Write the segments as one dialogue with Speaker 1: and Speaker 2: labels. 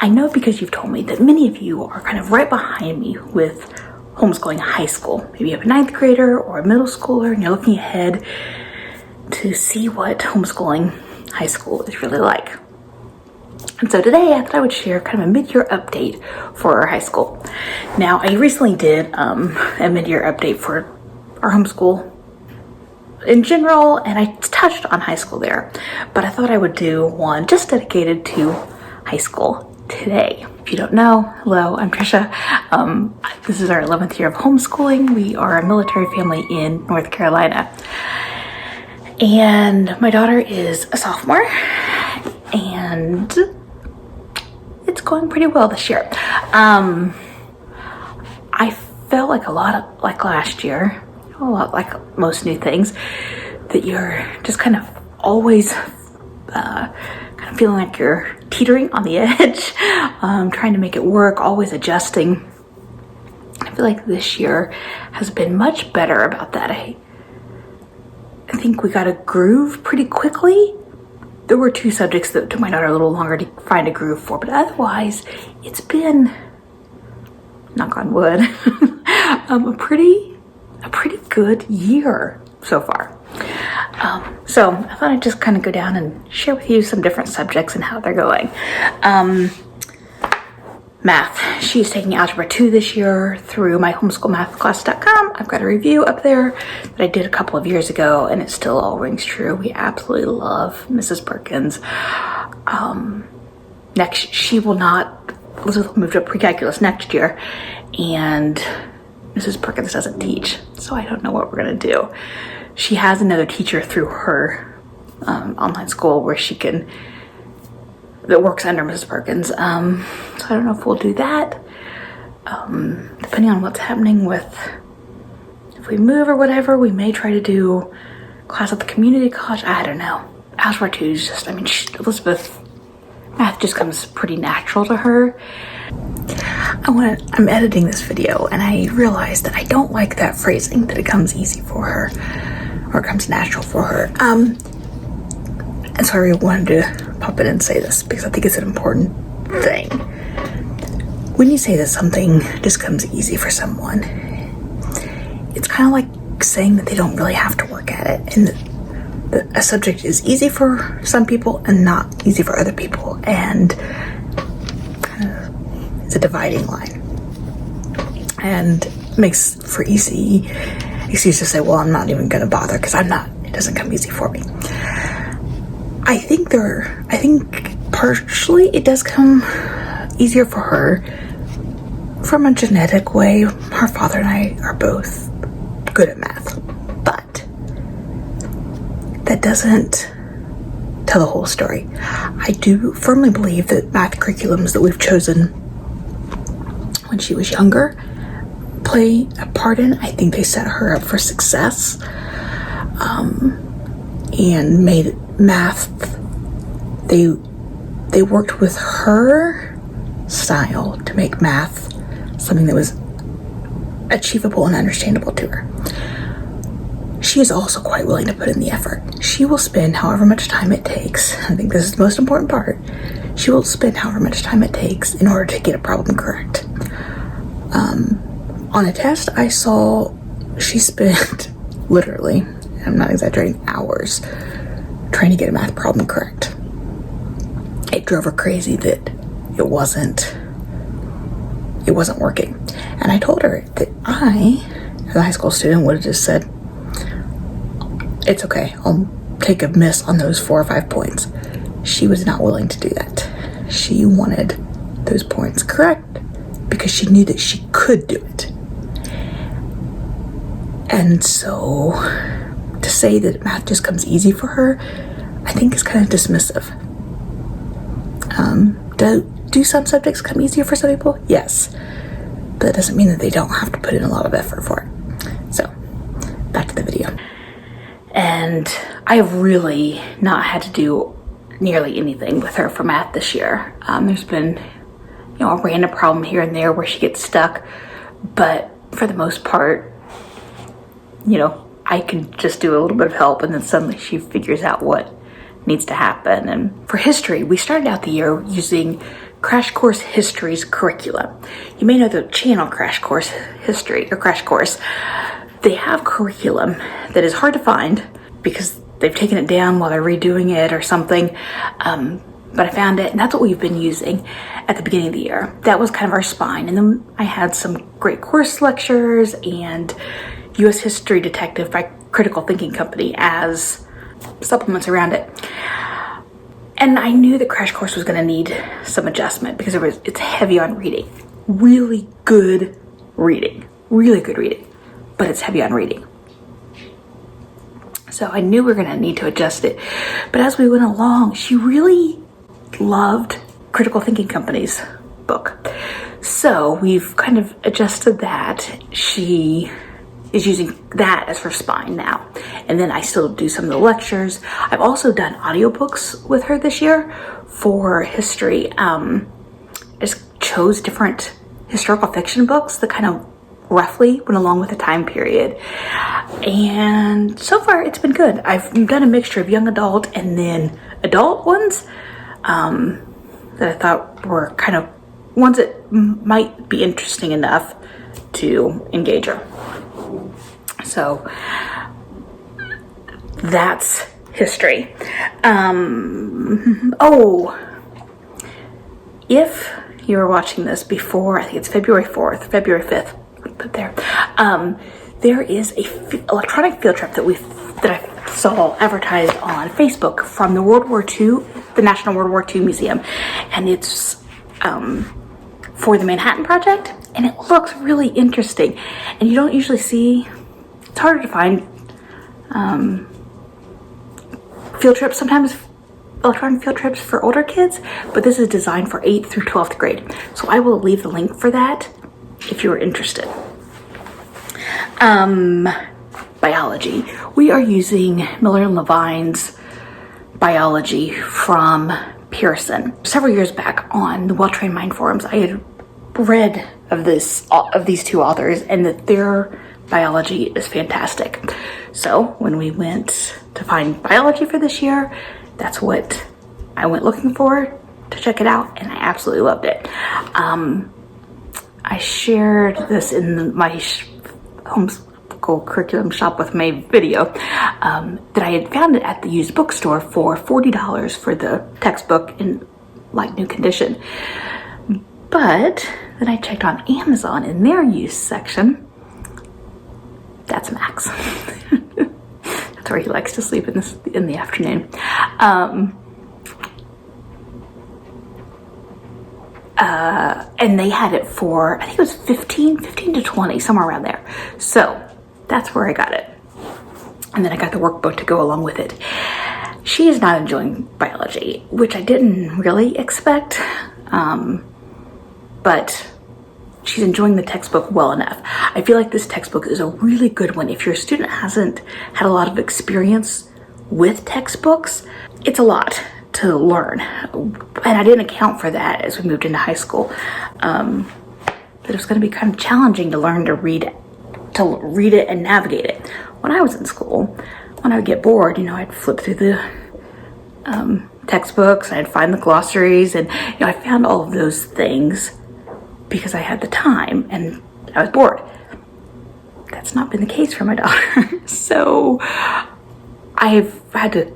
Speaker 1: know because you've told me that many of you are kind of right behind me with homeschooling high school. Maybe you have a 9th grader or a middle schooler and you're looking ahead to see what homeschooling high school is really like. And so today I thought I would share kind of a mid-year update for our high school. Now, I recently did a mid-year update for our homeschool in general, and I touched on high school there, but I thought I would do one just dedicated to high school today. If you don't know, hello, I'm Tricia. This is our 11th year of homeschooling. We are a military family in North Carolina. And my daughter is a sophomore, and it's going pretty well this year. I felt like like last year, a lot like most new things, that you're just kind of always kind of feeling like you're teetering on the edge, trying to make it work, always adjusting. I feel like this year has been much better about that. I think we got a groove pretty quickly. There were 2 subjects that took my daughter a little longer to find a groove for, but otherwise it's been, knock on wood, a pretty good year so far. So I thought I'd just kind of go down and share with you some different subjects and how they're going. Math. She's taking Algebra 2 this year through my homeschoolmathclass.com. I've got a review up there that I did a couple of years ago, and it still all rings true. We absolutely love Mrs. Perkins. Next, Elizabeth moved up pre-calculus next year, and Mrs. Perkins doesn't teach, so I don't know what we're gonna do. She has another teacher through her online school that works under Mrs. Perkins. So I don't know if we'll do that. Depending on what's happening if we move or whatever, we may try to do class at the community college. I don't know. Algebra 2 is just, Elizabeth, math just comes pretty natural to her. I'm editing this video and I realized that I don't like that phrasing, that it comes easy for her or it comes natural for her. And so I really wanted to pop in and say this because I think it's an important thing. When you say that something just comes easy for someone, it's kind of like saying that they don't really have to work at it, and that a subject is easy for some people and not easy for other people, and it's a dividing line, and makes for easy excuse to say, well, I'm not even going to bother because it doesn't come easy for me. I think partially it does come easier for her from a genetic way. Her father and I are both good at math, but that doesn't tell the whole story. I do firmly believe that math curriculums that we've chosen when she was younger play a part in. I think they set her up for success, and made math, they worked with her style to make math something that was achievable and understandable to her. She is also quite willing to put in the effort. She will spend however much time it takes. I think this is the most important part. She will spend however much time it takes in order to get a problem correct. On a test I saw, she spent literally, I'm not exaggerating, hours trying to get a math problem correct. It drove her crazy that it wasn't working. And I told her that I, as a high school student, would have just said, it's okay, I'll take a miss on those 4 or 5 points. She was not willing to do that. She wanted those points correct because she knew that she could do it. And so to say that math just comes easy for her, I think is kind of dismissive. Do some subjects come easier for some people? Yes. But that doesn't mean that they don't have to put in a lot of effort for it. So, back to the video. And I have really not had to do nearly anything with her for math this year. There's been, a random problem here and there where she gets stuck, but for the most part, I can just do a little bit of help and then suddenly she figures out what needs to happen. And for history, we started out the year using Crash Course History's Curricula. You may know the channel Crash Course History, or Crash Course. They have curriculum that is hard to find because they've taken it down while they're redoing it or something. But I found it, and that's what we've been using at the beginning of the year. That was kind of our spine. And then I had some great course lectures and U.S. History Detective by Critical Thinking Company as supplements around it. And I knew that Crash Course was going to need some adjustment because it's heavy on reading. Really good reading. But it's heavy on reading. So I knew we were going to need to adjust it. But as we went along, she really loved Critical Thinking Company's book. So we've kind of adjusted that. She is using that as her spine now. And then I still do some of the lectures. I've also done audiobooks with her this year for history. I just chose different historical fiction books that kind of roughly went along with the time period. And so far it's been good. I've done a mixture of young adult and then adult ones that I thought were kind of ones that might be interesting enough to engage her. So that's history. If you were watching this before, I think it's February 4th, February 5th, put there. There is a electronic field trip that I saw advertised on Facebook from the the National World War II Museum, and it's for the Manhattan Project, and it looks really interesting. And you don't usually see. It's harder to find field trips sometimes. Electronic field trips for older kids, but this is designed for 8th through 12th grade. So I will leave the link for that if you're interested. Biology. We are using Miller and Levine's biology from Pearson. Several years back on the Well-Trained Mind forums, I had read of these two authors and that their biology is fantastic. So when we went to find biology for this year, that's what I went looking for to check it out, and I absolutely loved it. I shared this in my homeschool curriculum shop with May video that I had found it at the used bookstore for $40 for the textbook in like new condition. But then I checked on Amazon in their used section. That's Max. That's where he likes to sleep in the afternoon. And they had it for, I think it was 15 to 20, somewhere around there. So that's where I got it. And then I got the workbook to go along with it. She is not enjoying biology, which I didn't really expect. But she's enjoying the textbook well enough. I feel like this textbook is a really good one. If your student hasn't had a lot of experience with textbooks, it's a lot to learn. And I didn't account for that as we moved into high school. That it was going to be kind of challenging to learn to read it and navigate it. When I was in school, when I would get bored, I'd flip through the textbooks, and I'd find the glossaries, and I found all of those things because I had the time and I was bored. That's not been the case for my daughter. So I've had to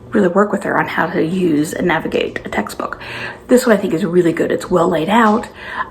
Speaker 1: really work with her on how to use and navigate a textbook. This one I think is really good. It's well laid out.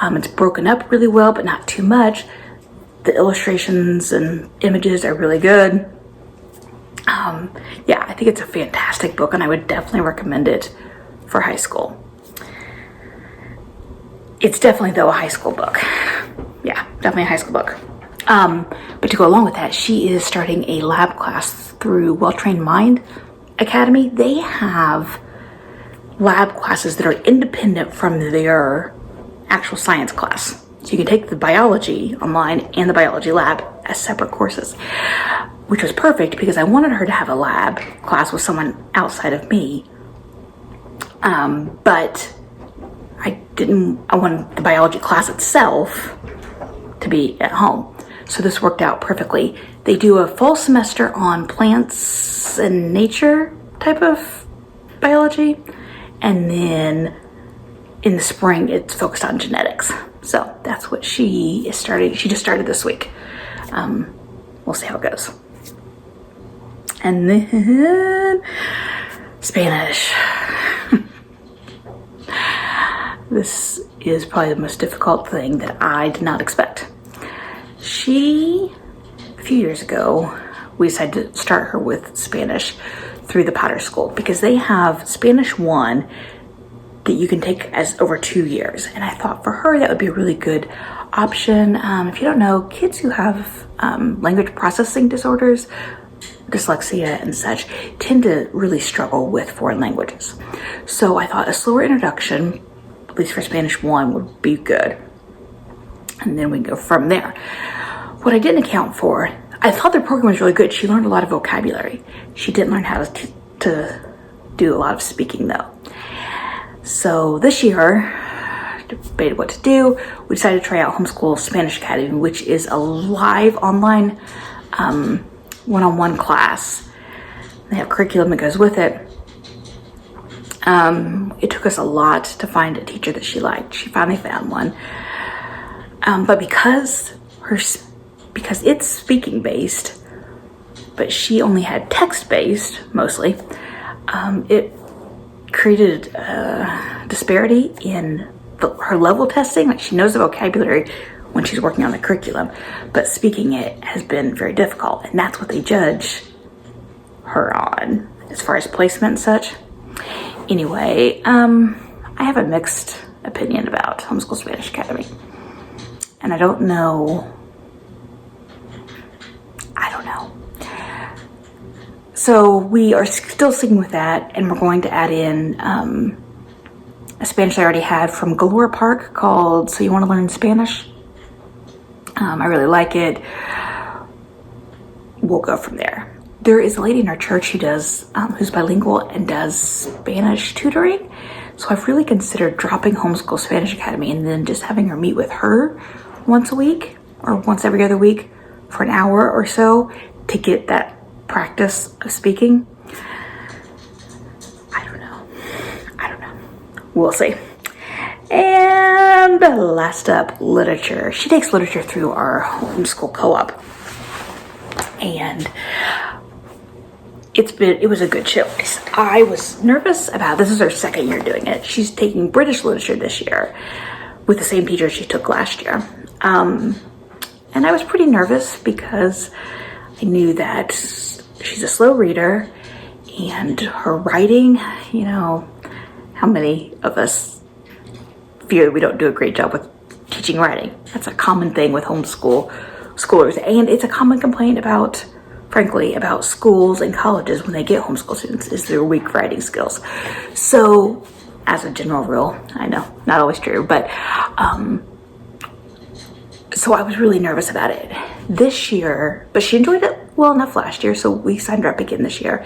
Speaker 1: It's broken up really well, but not too much. The illustrations and images are really good. Yeah, I think it's a fantastic book, and I would definitely recommend it for high school. It's definitely, though, a high school book. Yeah, definitely a high school book. But to go along with that, she is starting a lab class through Well-Trained Mind Academy. They have lab classes that are independent from their actual science class. So you can take the biology online and the biology lab as separate courses, which was perfect because I wanted her to have a lab class with someone outside of me. But I wanted the biology class itself to be at home. So this worked out perfectly. They do a full semester on plants and nature type of biology, and then in the spring, it's focused on genetics. So that's what she is starting. She just started this week. We'll see how it goes. And then Spanish. This is probably the most difficult thing that I did not expect. A few years ago, we decided to start her with Spanish through the Potter School because they have Spanish 1 that you can take as over 2 years. And I thought for her that would be a really good option. If you don't know, kids who have language processing disorders, dyslexia and such, tend to really struggle with foreign languages. So I thought a slower introduction, at least for Spanish 1, would be good. And then we go from there. What I didn't account for, I thought their program was really good. She learned a lot of vocabulary. She didn't learn how to do a lot of speaking though. So this year, debated what to do. We decided to try out Homeschool Spanish Academy, which is a live online one-on-one class. They have curriculum that goes with it. It took us a lot to find a teacher that she liked. She finally found one. But because it's speaking based, but she only had text based mostly, it created a disparity in her level testing. Like, she knows the vocabulary when she's working on the curriculum, but speaking it has been very difficult, and that's what they judge her on as far as placement and such. Anyway, I have a mixed opinion about Homeschool Spanish Academy, and I don't know. So we are still sticking with that, and we're going to add in a Spanish I already had from Galore Park called So You Want to Learn Spanish? I really like it. We'll go from there. There is a lady in our church who's bilingual and does Spanish tutoring. So I've really considered dropping Homeschool Spanish Academy and then just having her meet with her once a week or once every other week for an hour or so to get that practice of speaking. I don't know. We'll see. And last up, literature. She takes literature through our homeschool co-op. And it was a good choice. I was nervous about, this is her second year doing it. She's taking British literature this year with the same teacher she took last year. And I was pretty nervous because I knew that she's a slow reader and her writing, how many of us fear we don't do a great job with teaching writing? That's a common thing with homeschoolers, and it's a common complaint about schools and colleges when they get homeschool students, is their weak writing skills. So as a general rule, I know, not always true, but so I was really nervous about it this year, but she enjoyed it well enough last year, so we signed her up again this year.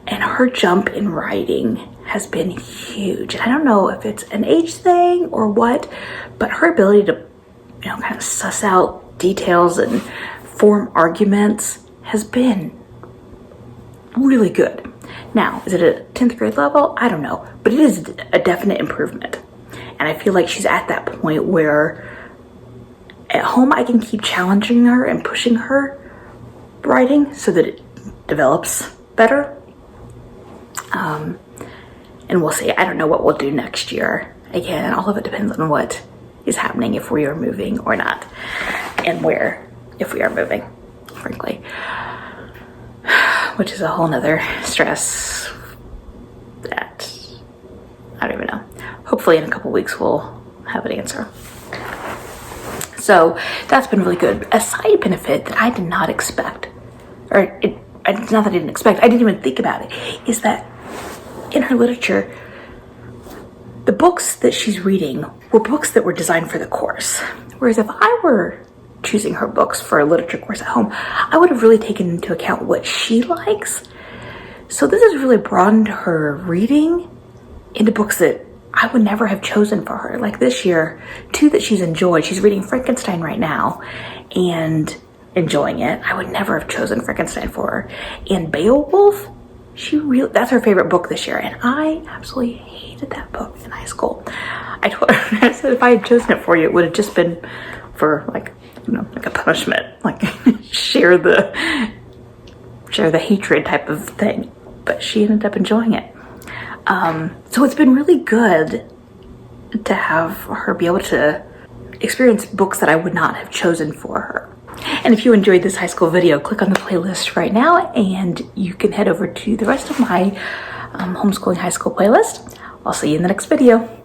Speaker 1: And her jump in writing has been huge. And I don't know if it's an age thing or what, but her ability to, kind of suss out details and form arguments has been really good. Now, is it a 10th grade level? I don't know, but it is a definite improvement. And I feel like she's at that point where at home I can keep challenging her and pushing her writing so that it develops better. And we'll see. I don't know what we'll do next year. Again, all of it depends on what is happening, if we are moving or not, and where, if we are moving, frankly, which is a whole nother stress that I don't even know. Hopefully in a couple weeks we'll have an answer. So that's been really good. A side benefit that I did not expect, it's not that I didn't expect, I didn't even think about it, is that in her literature, the books that she's reading were books that were designed for the course. Whereas if I were choosing her books for a literature course at home, I would have really taken into account what she likes. So this has really broadened her reading into books that I would never have chosen for her. Like this year, two that she's enjoyed. She's reading Frankenstein right now and enjoying it. I would never have chosen Frankenstein for her. And Beowulf, that's her favorite book this year, and I absolutely hated that book in high school. I told her, I said, if I had chosen it for you, it would have just been for like, you know, like a punishment, like share the hatred type of thing. But she ended up enjoying it. So it's been really good to have her be able to experience books that I would not have chosen for her. And if you enjoyed this high school video, click on the playlist right now and you can head over to the rest of my homeschooling high school playlist. I'll see you in the next video.